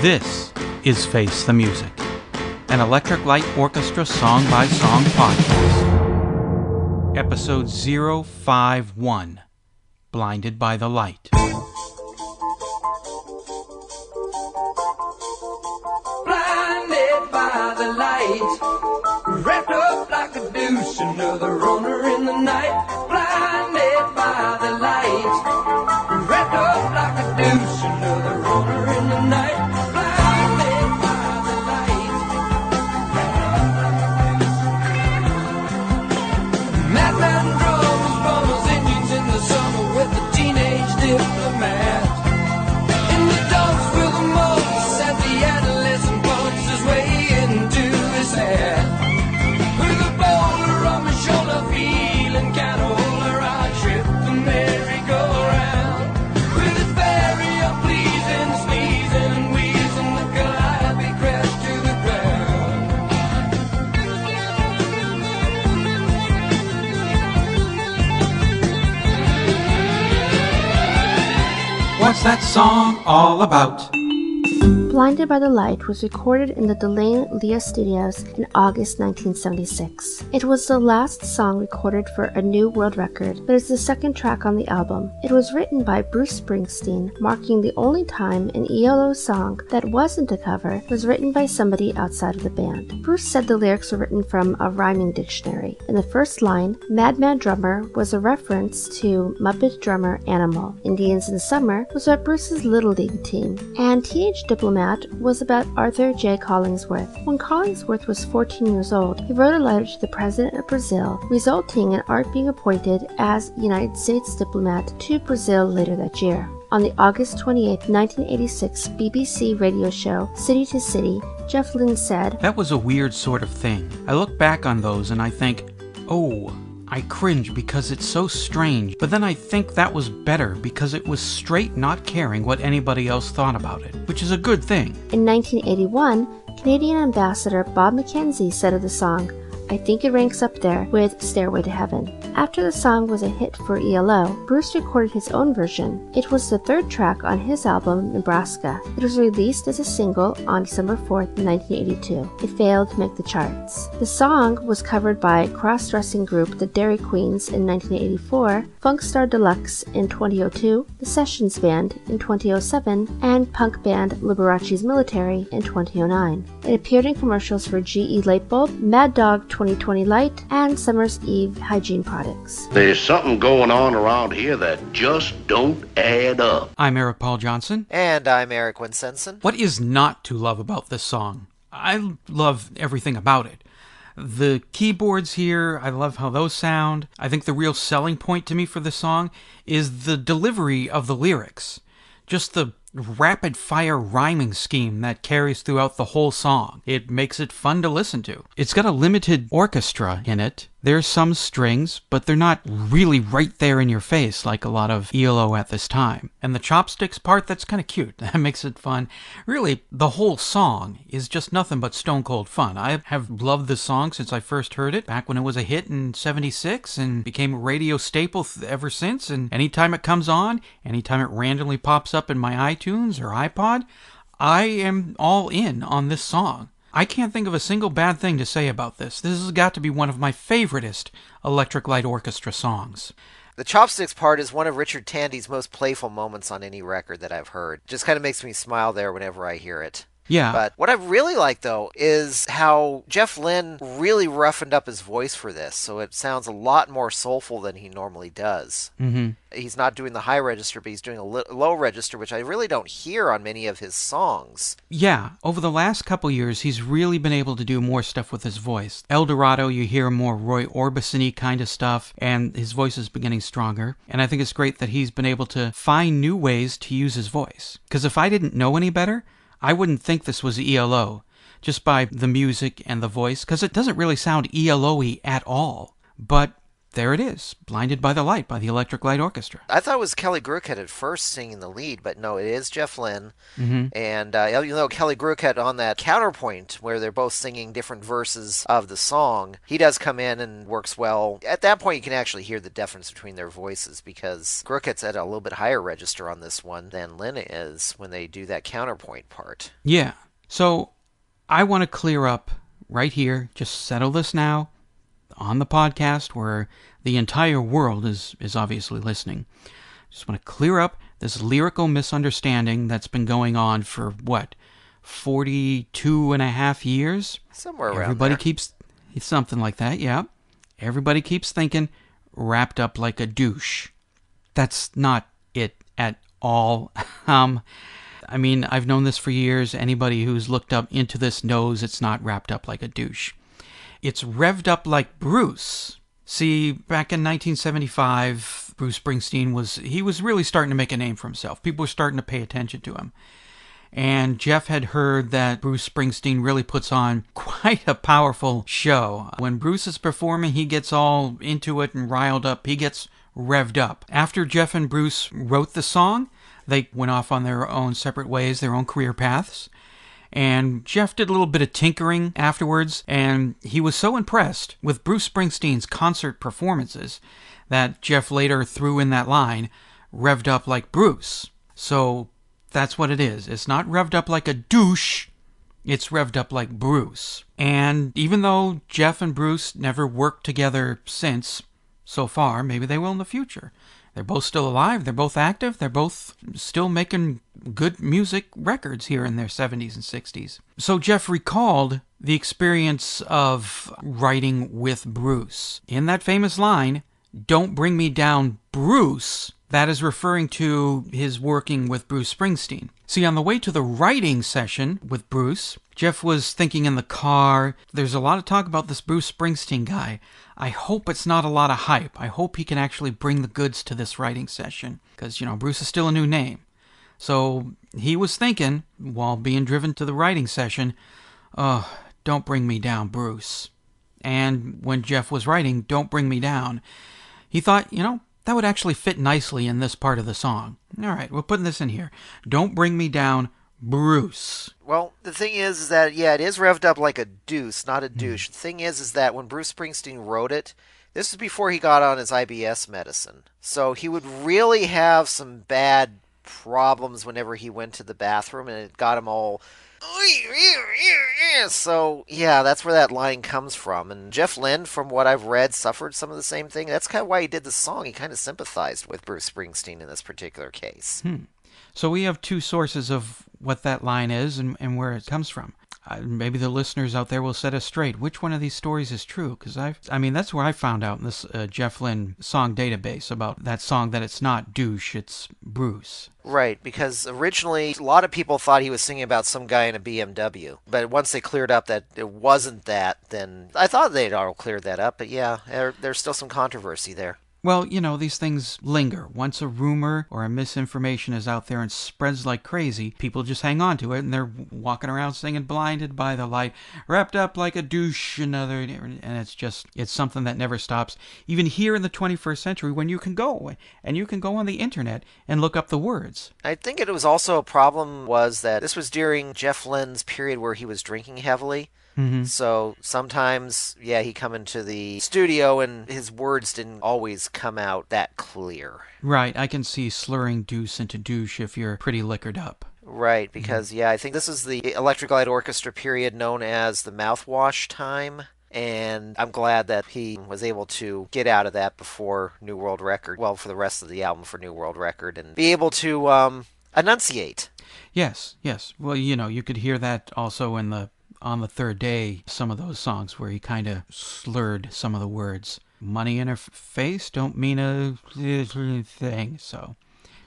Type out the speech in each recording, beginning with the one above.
This is Face the Music, an Electric Light Orchestra song-by-song podcast. Episode 051, Blinded by the Light. Blinded by the light, wrapped up like a douche, another runner in the night. Blinded by the light, wrapped up like a douche, another runner in the night. Blinded by the light, madman drums, bombers, engines in the summer with a teenage diplomat. In the dumps with the most, and the adolescent bumps his way into his hat. With a boulder on my shoulder, feeling kinda older, I trip the merry-go-round. With his very unpleasing sneezing and wheezing, the Calliope crashed to the ground. What's that song all about? Blinded by the Light was recorded in the Delane Lea Studios in August 1976. It was the last song recorded for a New World Record, but is the second track on the album. It was written by Bruce Springsteen, marking the only time an ELO song that wasn't a cover was written by somebody outside of the band. Bruce said the lyrics were written from a rhyming dictionary. In the first line, Madman Drummer was a reference to Muppet drummer Animal. Indians in Summer was about Bruce's Little League team, and Teenage Diplomat was about Arthur J. Collingsworth. When Collingsworth was 14 years old, he wrote a letter to the President of Brazil, resulting in Art being appointed as United States diplomat to Brazil later that year. On the August 28, 1986 BBC radio show City to City, Jeff Lynne said, That was a weird sort of thing. I look back on those and I think, oh, I cringe because it's so strange, but then I think that was better because it was straight not caring what anybody else thought about it, which is a good thing. In 1981, Canadian ambassador Bob McKenzie said of the song, I think it ranks up there with Stairway to Heaven. After the song was a hit for ELO, Bruce recorded his own version. It was the third track on his album, Nebraska. It was released as a single on December 4th, 1982. It failed to make the charts. The song was covered by cross-dressing group The Dairy Queens in 1984, Funk Star Deluxe in 2002, The Sessions Band in 2007, and punk band Liberace's Military in 2009. It appeared in commercials for GE Lightbulb, Mad Dog 2020 Light, and Summer's Eve hygiene products. There's something going on around here that just don't add up. I'm Eric Paul Johnson. And I'm Eric Winsenson. What is not to love about this song? I love everything about it. The keyboards here, I love how those sound. I think the real selling point to me for the song is the delivery of the lyrics. Just the rapid-fire rhyming scheme that carries throughout the whole song. It makes it fun to listen to. It's got a limited orchestra in it. There's some strings, but they're not really right there in your face like a lot of ELO at this time. And the chopsticks part, that's kind of cute. That makes it fun. Really, the whole song is just nothing but stone cold fun. I have loved this song since I first heard it, back when it was a hit in '76, and became a radio staple ever since. And anytime it comes on, anytime it randomly pops up in my iTunes or iPod, I am all in on this song. I can't think of a single bad thing to say about this. This has got to be one of my favoritist Electric Light Orchestra songs. The chopsticks part is one of Richard Tandy's most playful moments on any record that I've heard. Just kind of makes me smile there whenever I hear it. Yeah. But what I really like, though, is how Jeff Lynne really roughened up his voice for this, so it sounds a lot more soulful than he normally does. Mm-hmm. He's not doing the high register, but he's doing a low register, which I really don't hear on many of his songs. Yeah, over the last couple years, he's really been able to do more stuff with his voice. El Dorado, you hear more Roy Orbison-y kind of stuff, and his voice is getting stronger. And I think it's great that he's been able to find new ways to use his voice. Because if I didn't know any better, I wouldn't think this was ELO, just by the music and the voice, because it doesn't really sound ELO-y at all. But there it is, Blinded by the Light by the Electric Light Orchestra. I thought it was Kelly Crockett at first singing the lead, but no, it is Jeff Lynne. Mm-hmm. And Kelly Crockett on that counterpoint where they're both singing different verses of the song, he does come in and works well. At that point, you can actually hear the difference between their voices because Crockett's at a little bit higher register on this one than Lynne is when they do that counterpoint part. Yeah. So I want to clear up right here, just settle this now on the podcast where the entire world is obviously listening. Just want to clear up this lyrical misunderstanding that's been going on for, 42 and a half years? Somewhere around Everybody there. keeps, something like that, yeah. Everybody keeps thinking, wrapped up like a douche. That's not it at all. I mean, I've known this for years. Anybody who's looked up into this knows it's not wrapped up like a douche. It's revved up like Bruce. See, back in 1975, Bruce Springsteen was really starting to make a name for himself. People were starting to pay attention to him. And Jeff had heard that Bruce Springsteen really puts on quite a powerful show. When Bruce is performing, he gets all into it and riled up. He gets revved up. After Jeff and Bruce wrote the song, they went off on their own separate ways, their own career paths. And Jeff did a little bit of tinkering afterwards, and he was so impressed with Bruce Springsteen's concert performances that Jeff later threw in that line, revved up like Bruce. So that's what it is. It's not revved up like a douche, it's revved up like Bruce. And even though Jeff and Bruce never worked together since, so far, maybe they will in the future. They're both still alive, they're both active, they're both still making good music records here in their 70s and 60s. So Jeff recalled the experience of writing with Bruce. In that famous line, "Don't bring me down, Bruce," that is referring to his working with Bruce Springsteen. See, on the way to the writing session with Bruce, Jeff was thinking in the car, there's a lot of talk about this Bruce Springsteen guy. I hope it's not a lot of hype. I hope he can actually bring the goods to this writing session. Because, Bruce is still a new name. So he was thinking, while being driven to the writing session, oh, don't bring me down, Bruce. And when Jeff was writing, Don't Bring Me Down, he thought, that would actually fit nicely in this part of the song. All right, we're putting this in here. Don't bring me down, Bruce. Well, the thing is that, it is revved up like a deuce, not a douche. The thing is that when Bruce Springsteen wrote it, this was before he got on his IBS medicine. So he would really have some bad problems whenever he went to the bathroom, and it got him all... So, that's where that line comes from. And Jeff Lynne, from what I've read, suffered some of the same thing. That's kind of why he did the song. He kind of sympathized with Bruce Springsteen in this particular case. So we have two sources of what that line is and where it comes from. Maybe the listeners out there will set us straight. Which one of these stories is true? Because that's where I found out in this Jeff Lynne song database about that song that it's not douche, it's Bruce. Right, because originally a lot of people thought he was singing about some guy in a BMW. But once they cleared up that it wasn't that, then I thought they'd all cleared that up. But there's still some controversy there. Well, these things linger. Once a rumor or a misinformation is out there and spreads like crazy, people just hang on to it, and they're walking around singing Blinded by the Light, wrapped up like a douche, and it's something that never stops. Even here in the 21st century, when you can go on the internet and look up the words. I think it was also a problem was that this was during Jeff Lynne's period where he was drinking heavily. Mm-hmm. So sometimes, he'd come into the studio and his words didn't always come out that clear. Right, I can see slurring deuce into douche if you're pretty liquored up. Right, because, I think this is the Electric Light Orchestra period known as the mouthwash time. And I'm glad that he was able to get out of that before New World Record, for the rest of the album for New World Record, and be able to enunciate. Yes. Well, you could hear that also on the third day, some of those songs where he kind of slurred some of the words. Money in her face don't mean a thing, so...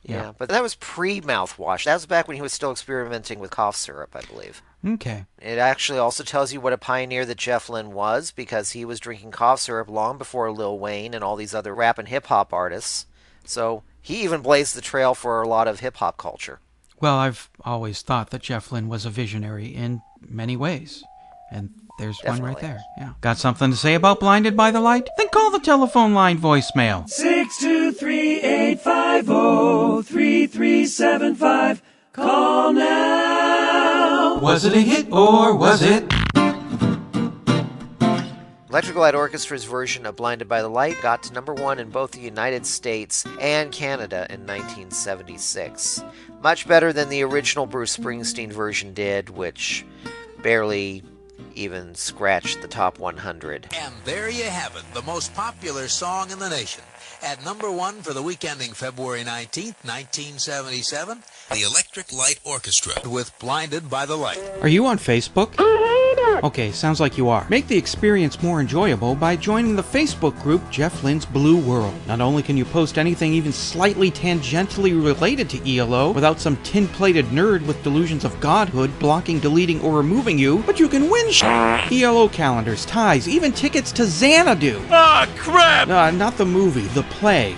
Yeah, but that was pre-mouthwash. That was back when he was still experimenting with cough syrup, I believe. Okay. It actually also tells you what a pioneer that Jeff Lynne was, because he was drinking cough syrup long before Lil Wayne and all these other rap and hip-hop artists. So he even blazed the trail for a lot of hip-hop culture. Well, I've always thought that Jeff Lynne was a visionary in many ways, and There's Definitely. one right there. Yeah. Got something to say about Blinded by the Light? Then call the telephone line voicemail. 623-850-3375. Call now. Was it a hit or was it? Electric Light Orchestra's version of Blinded by the Light got to number 1 in both the United States and Canada in 1976. Much better than the original Bruce Springsteen version did, which barely even scratched the top 100. And there you have it, the most popular song in the nation. At number 1 for the week ending February 19th, 1977, the Electric Light Orchestra with Blinded by the Light. Are you on Facebook? Okay, sounds like you are. Make the experience more enjoyable by joining the Facebook group Jeff Lynne's Blue World. Not only can you post anything even slightly tangentially related to ELO without some tin-plated nerd with delusions of godhood blocking, deleting, or removing you, but you can win ELO calendars, ties, even tickets to Xanadu. Ah, crap! Not the movie, the play.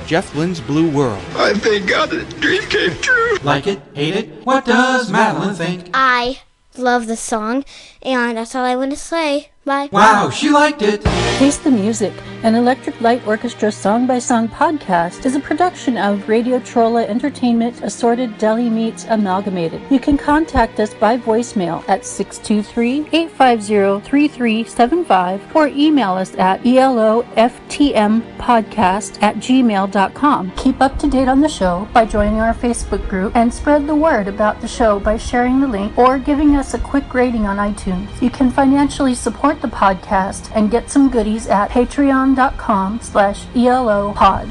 Jeff Lynne's Blue World. I thank God that the dream came true. Like it? Hate it? What does Madeline think? I love the song, and that's all I want to say. Bye. Wow, she liked it. Taste the Music, an Electric Light Orchestra song-by-song podcast, is a production of Radio Trolla Entertainment, Assorted Deli Meats Amalgamated. You can contact us by voicemail at 623-850-3375 or email us at eloftmpodcast@gmail.com. Keep up to date on the show by joining our Facebook group and spread the word about the show by sharing the link or giving us a quick rating on iTunes. You can financially support the podcast and get some goodies at patreon.com/ELOpod.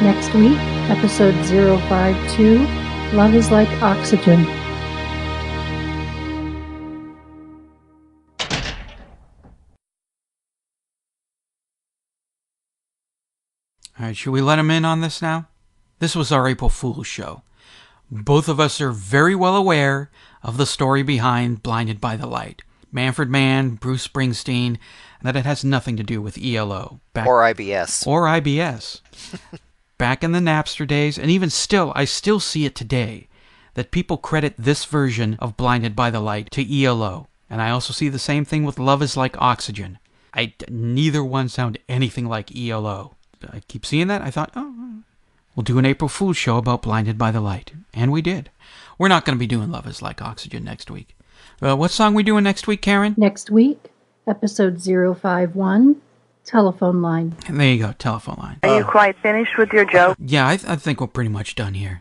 Next week, episode 052, Love is Like Oxygen. All right, should we let him in on this now? This was our April Fool's show. Both of us are very well aware of the story behind Blinded by the Light. Manfred Mann, Bruce Springsteen, that it has nothing to do with ELO. Or IBS. Or IBS. Back in the Napster days, and even still, I still see it today, that people credit this version of Blinded by the Light to ELO. And I also see the same thing with Love is Like Oxygen. Neither one sound anything like ELO. I keep seeing that. I thought, we'll do an April Fool's show about Blinded by the Light. And we did. We're not going to be doing Love is Like Oxygen next week. What song we doing next week, Karen? Next week, episode 051, Telephone Line. And there you go, telephone line. Are you quite finished with your joke? Yeah, I think we're pretty much done here.